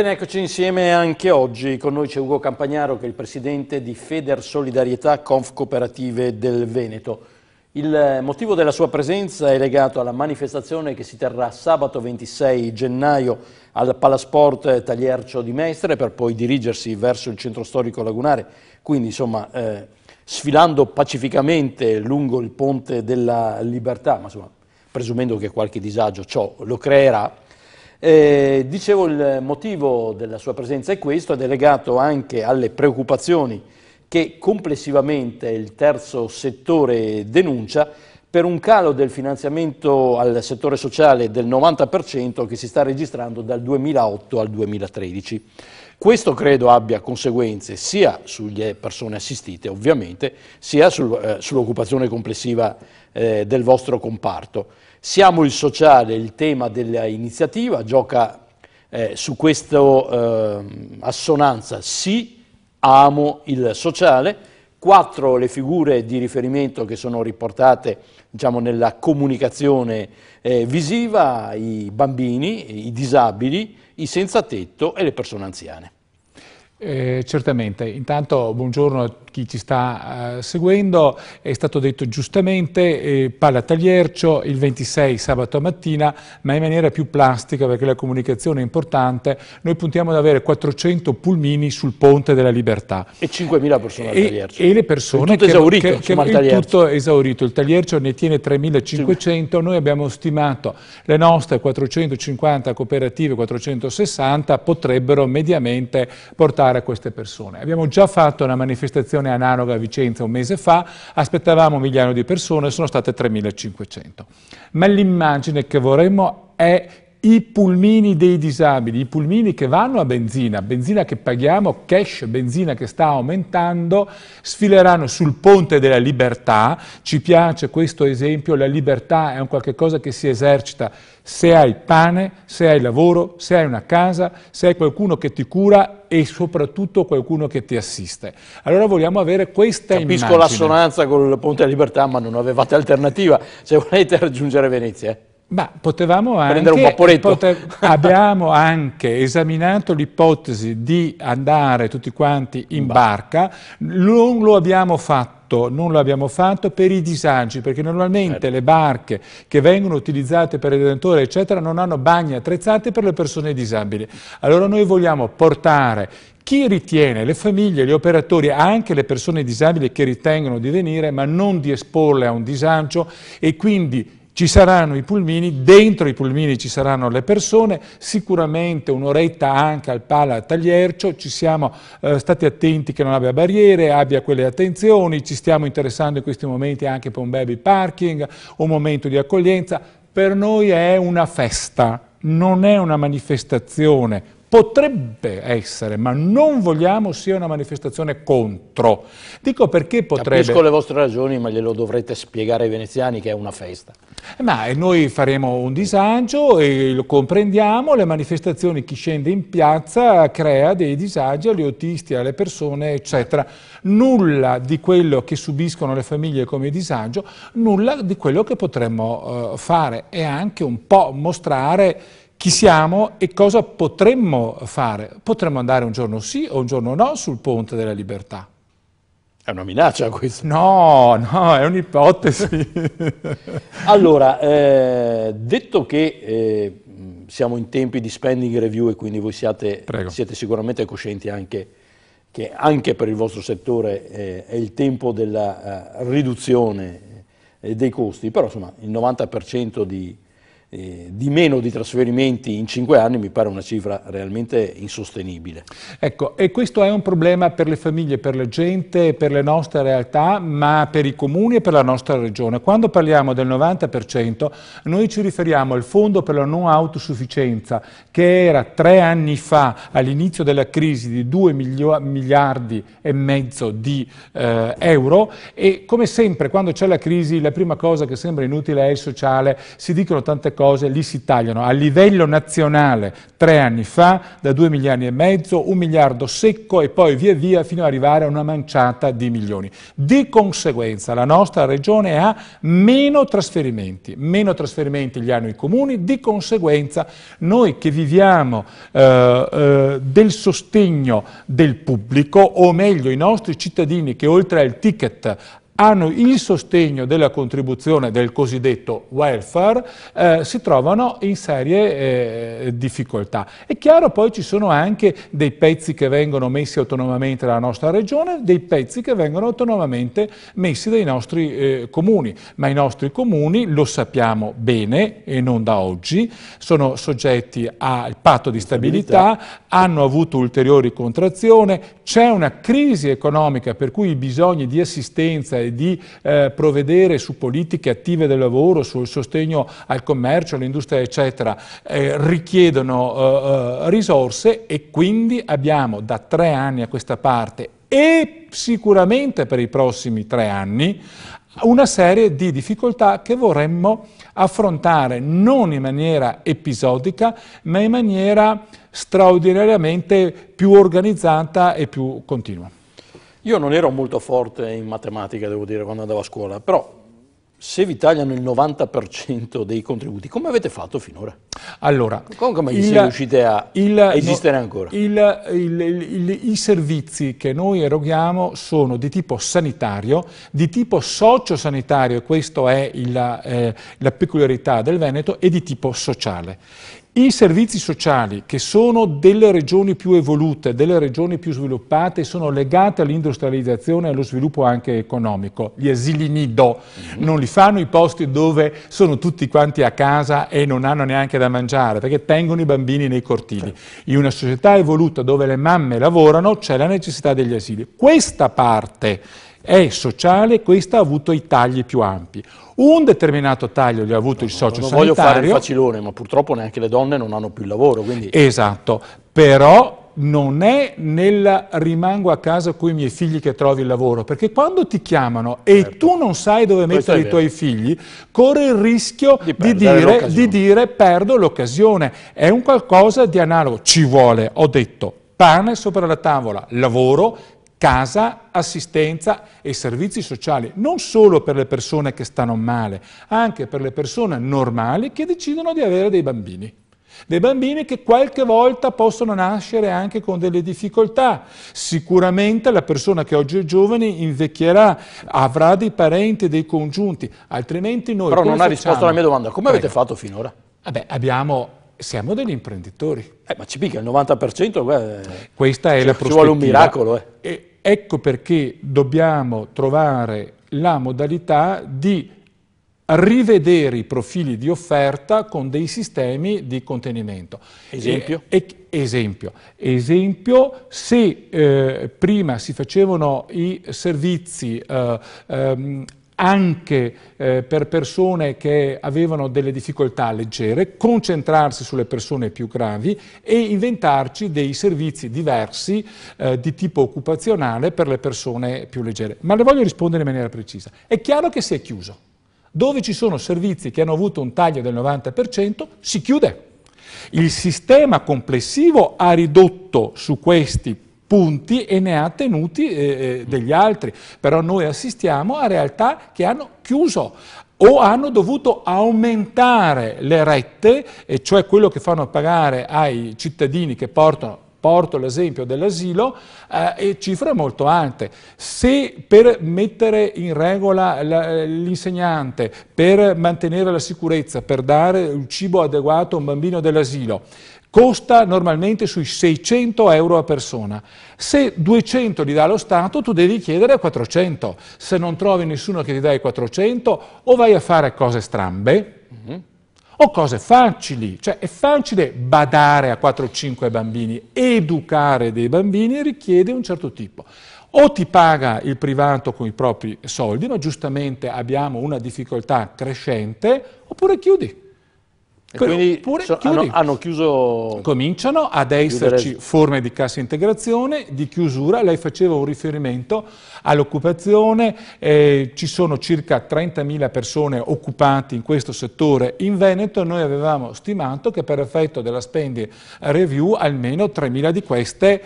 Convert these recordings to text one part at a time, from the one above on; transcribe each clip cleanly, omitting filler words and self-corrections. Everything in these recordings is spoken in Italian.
Bene, eccoci insieme anche oggi. Con noi c'è Ugo Campagnaro, che è il presidente di Federsolidarietà Confcooperative del Veneto. Il motivo della sua presenza è legato alla manifestazione che si terrà sabato 26 gennaio al Palasport Tagliercio di Mestre, per poi dirigersi verso il centro storico lagunare, quindi insomma sfilando pacificamente lungo il Ponte della Libertà, ma insomma presumendo che qualche disagio ciò lo creerà. Dicevo, il motivo della sua presenza è questo, ed è legato anche alle preoccupazioni che complessivamente il terzo settore denuncia per un calo del finanziamento al settore sociale del 90% che si sta registrando dal 2008 al 2013. Questo credo abbia conseguenze sia sulle persone assistite ovviamente, sia sull'occupazione complessiva del vostro comparto. Siamo il sociale, il tema dell'iniziativa, gioca su questa assonanza, sì, amo il sociale. 4 le figure di riferimento che sono riportate, diciamo, nella comunicazione visiva: i bambini, i disabili, i senza tetto e le persone anziane. Certamente, intanto buongiorno a chi ci sta seguendo. È stato detto giustamente, Pala Tagliercio il 26 sabato mattina, ma in maniera più plastica, perché la comunicazione è importante. Noi puntiamo ad avere 400 pulmini sul Ponte della Libertà. E 5.000 persone al Tagliercio. E le persone tutto esaurito, il tutto esaurito. Il Tagliercio ne tiene 3.500, noi abbiamo stimato le nostre 450 cooperative, 460, potrebbero mediamente portare a queste persone. Abbiamo già fatto una manifestazione analoga a Vicenza un mese fa, aspettavamo 1 milione di persone, sono state 3.500. Ma l'immagine che vorremmo è i pulmini dei disabili, i pulmini che vanno a benzina che paghiamo cash, benzina che sta aumentando, sfileranno sul Ponte della Libertà. Ci piace questo esempio, la libertà è un qualche cosa che si esercita se hai pane, se hai lavoro, se hai una casa, se hai qualcuno che ti cura e soprattutto qualcuno che ti assiste. Allora vogliamo avere questa immagine. Capisco l'assonanza con il Ponte della Libertà, ma non avevate alternativa se volete raggiungere Venezia. Ma potevamo anche, prendere un vaporetto. Abbiamo anche esaminato l'ipotesi di andare tutti quanti in barca, non lo abbiamo fatto per i disagi, perché normalmente le barche che vengono utilizzate per il Redentore eccetera non hanno bagni attrezzati per le persone disabili. Allora noi vogliamo portare chi ritiene, le famiglie, gli operatori, anche le persone disabili che ritengono di venire, ma non di esporle a un disagio, e quindi ci saranno i pulmini, dentro i pulmini ci saranno le persone, sicuramente un'oretta anche al Pala Tagliercio. Ci siamo stati attenti che non abbia barriere, abbia quelle attenzioni, ci stiamo interessando in questi momenti anche per un baby parking, un momento di accoglienza. Per noi è una festa, non è una manifestazione. Potrebbe essere, ma non vogliamo sia una manifestazione contro. Dico perché potrebbe. Capisco le vostre ragioni, ma glielo dovrete spiegare ai veneziani che è una festa. Ma noi faremo un disagio e lo comprendiamo, le manifestazioni, chi scende in piazza crea dei disagi agli autisti, alle persone, eccetera. Nulla di quello che subiscono le famiglie come disagio, nulla di quello che potremmo fare, e anche un po' mostrare chi siamo e cosa potremmo fare. Potremmo andare un giorno sì o un giorno no sul Ponte della Libertà. È una minaccia questa? No, è un'ipotesi. Allora, detto che siamo in tempi di spending review e quindi voi siete sicuramente coscienti anche che anche per il vostro settore è il tempo della riduzione dei costi, però insomma il 90% di meno di trasferimenti in 5 anni mi pare una cifra realmente insostenibile. Ecco, e questo è un problema per le famiglie, per la gente, per le nostre realtà, ma per i comuni e per la nostra regione. Quando parliamo del 90%, noi ci riferiamo al fondo per la non autosufficienza, che era 3 anni fa, all'inizio della crisi, di 2,5 miliardi di euro, e come sempre quando c'è la crisi la prima cosa che sembra inutile è il sociale. Si dicono tante cose cose, lì si tagliano a livello nazionale 3 anni fa da 2 miliardi e mezzo, 1 miliardo secco e poi via via fino ad arrivare a una manciata di milioni. Di conseguenza la nostra regione ha meno trasferimenti li hanno i comuni, di conseguenza noi che viviamo del sostegno del pubblico, o meglio i nostri cittadini che oltre al ticket hanno il sostegno della contribuzione del cosiddetto welfare, si trovano in serie difficoltà. È chiaro, poi ci sono anche dei pezzi che vengono messi autonomamente dalla nostra regione, dei pezzi che vengono autonomamente messi dai nostri comuni, ma i nostri comuni, lo sappiamo bene e non da oggi, sono soggetti al patto di stabilità, hanno avuto ulteriori contrazioni, c'è una crisi economica per cui i bisogni di assistenza e di provvedere su politiche attive del lavoro, sul sostegno al commercio, all'industria eccetera, richiedono risorse, e quindi abbiamo da 3 anni a questa parte e sicuramente per i prossimi 3 anni una serie di difficoltà che vorremmo affrontare non in maniera episodica, ma in maniera straordinariamente più organizzata e più continua. Io non ero molto forte in matematica, devo dire, quando andavo a scuola, però se vi tagliano il 90% dei contributi, come avete fatto finora? Allora, come riuscite a esistere ancora? I servizi che noi eroghiamo sono di tipo sanitario, di tipo sociosanitario, e questa è la peculiarità del Veneto, e di tipo sociale. I servizi sociali, che sono delle regioni più evolute, delle regioni più sviluppate, sono legati all'industrializzazione e allo sviluppo anche economico. Gli asili nido non li fanno i posti dove sono tutti quanti a casa e non hanno neanche da mangiare, perché tengono i bambini nei cortili. In una società evoluta dove le mamme lavorano c'è la necessità degli asili. Questa parte è sociale, questa ha avuto i tagli più ampi. Un determinato taglio li ha avuto il sociosanitario. Non voglio fare il facilone, ma purtroppo neanche le donne non hanno più il lavoro. Quindi... Esatto, però non è nel rimango a casa con i miei figli che trovi il lavoro, perché quando ti chiamano e tu non sai dove mettere i tuoi figli, corri il rischio di dire perdo l'occasione. È un qualcosa di analogo. Ci vuole, ho detto, pane sopra la tavola, lavoro, casa, assistenza e servizi sociali, non solo per le persone che stanno male, anche per le persone normali che decidono di avere dei bambini. Dei bambini che qualche volta possono nascere anche con delle difficoltà. Sicuramente la persona che oggi è giovane invecchierà, avrà dei parenti, dei congiunti, altrimenti noi... Però non ha risposto alla mia domanda. Come avete fatto finora? Vabbè, siamo degli imprenditori. Ma ci picchia il 90%, questa è la prospettiva. Ci vuole un miracolo. Ecco perché dobbiamo trovare la modalità di rivedere i profili di offerta con dei sistemi di contenimento. Esempio? Esempio, se prima si facevano i servizi anche per persone che avevano delle difficoltà leggere, concentrarsi sulle persone più gravi e inventarci dei servizi diversi di tipo occupazionale per le persone più leggere. Ma le voglio rispondere in maniera precisa. È chiaro che si è chiuso. Dove ci sono servizi che hanno avuto un taglio del 90%, si chiude. Il sistema complessivo ha ridotto su questi punti e ne ha tenuti degli altri, però noi assistiamo a realtà che hanno chiuso o hanno dovuto aumentare le rette, e cioè quello che fanno pagare ai cittadini che porto l'esempio dell'asilo, e cifre molto alte. Se per mettere in regola l'insegnante, per mantenere la sicurezza, per dare il cibo adeguato a un bambino dell'asilo, costa normalmente sui 600 euro a persona. Se 200 li dà lo Stato, tu devi chiedere 400. Se non trovi nessuno che ti dà i 400, o vai a fare cose strambe, o cose facili. Cioè è facile badare a 4-5 bambini, educare dei bambini richiede un certo tipo. O ti paga il privato con i propri soldi, ma giustamente abbiamo una difficoltà crescente, oppure chiudi. E quindi hanno chiuso... Cominciano ad esserci forme di cassa integrazione, di chiusura. Lei faceva un riferimento all'occupazione, ci sono circa 30.000 persone occupate in questo settore in Veneto. Noi avevamo stimato che per effetto della spending review almeno 3.000 di queste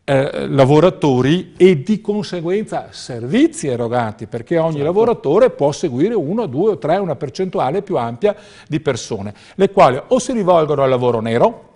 lavoratori e di conseguenza servizi erogati, perché ogni lavoratore può seguire 1, 2 o 3, una percentuale più ampia di persone, le quali o si rivolgono al lavoro nero,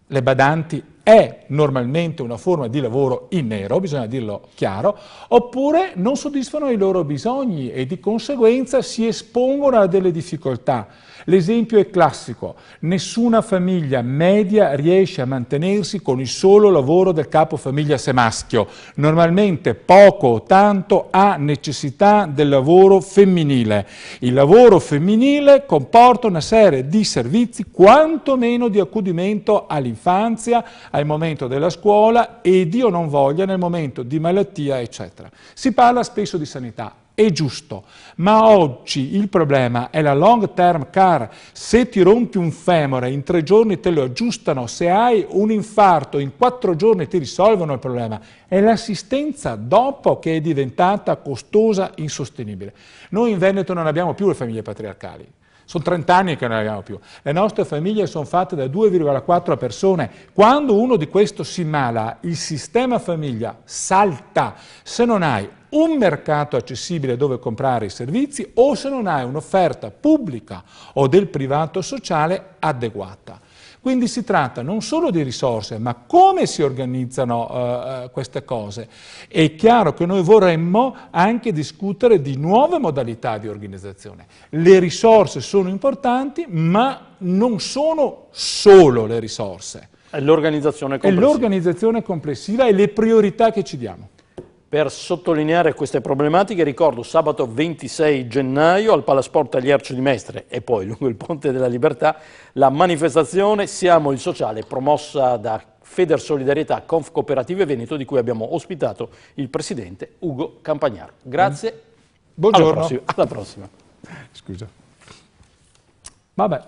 le badanti è normalmente una forma di lavoro in nero, bisogna dirlo chiaro, oppure non soddisfano i loro bisogni e di conseguenza si espongono a delle difficoltà. L'esempio è classico: nessuna famiglia media riesce a mantenersi con il solo lavoro del capofamiglia se maschio. Normalmente poco o tanto ha necessità del lavoro femminile. Il lavoro femminile comporta una serie di servizi quantomeno di accudimento all'infanzia, al momento della scuola e Dio non voglia nel momento di malattia, eccetera. Si parla spesso di sanità. È giusto, ma oggi il problema è la long term care. Se ti rompi un femore, in 3 giorni te lo aggiustano, se hai un infarto, in 4 giorni ti risolvono il problema. È l'assistenza dopo che è diventata costosa, insostenibile. Noi in Veneto non abbiamo più le famiglie patriarcali. Sono 30 anni che non ne abbiamo più. Le nostre famiglie sono fatte da 2,4 persone. Quando uno di questo si mala, il sistema famiglia salta. Se non hai un mercato accessibile dove comprare i servizi o se non hai un'offerta pubblica o del privato sociale adeguata. Quindi si tratta non solo di risorse, ma come si organizzano queste cose. È chiaro che noi vorremmo anche discutere di nuove modalità di organizzazione. Le risorse sono importanti, ma non sono solo le risorse. È l'organizzazione complessiva. È l'organizzazione complessiva e le priorità che ci diamo. Per sottolineare queste problematiche ricordo sabato 26 gennaio al Palasport Tagliercio di Mestre e poi lungo il Ponte della Libertà la manifestazione Siamo il Sociale promossa da Federsolidarietà Confcooperative Veneto, di cui abbiamo ospitato il presidente Ugo Campagnaro. Grazie. Buongiorno. Alla prossima. Scusa. Vabbè.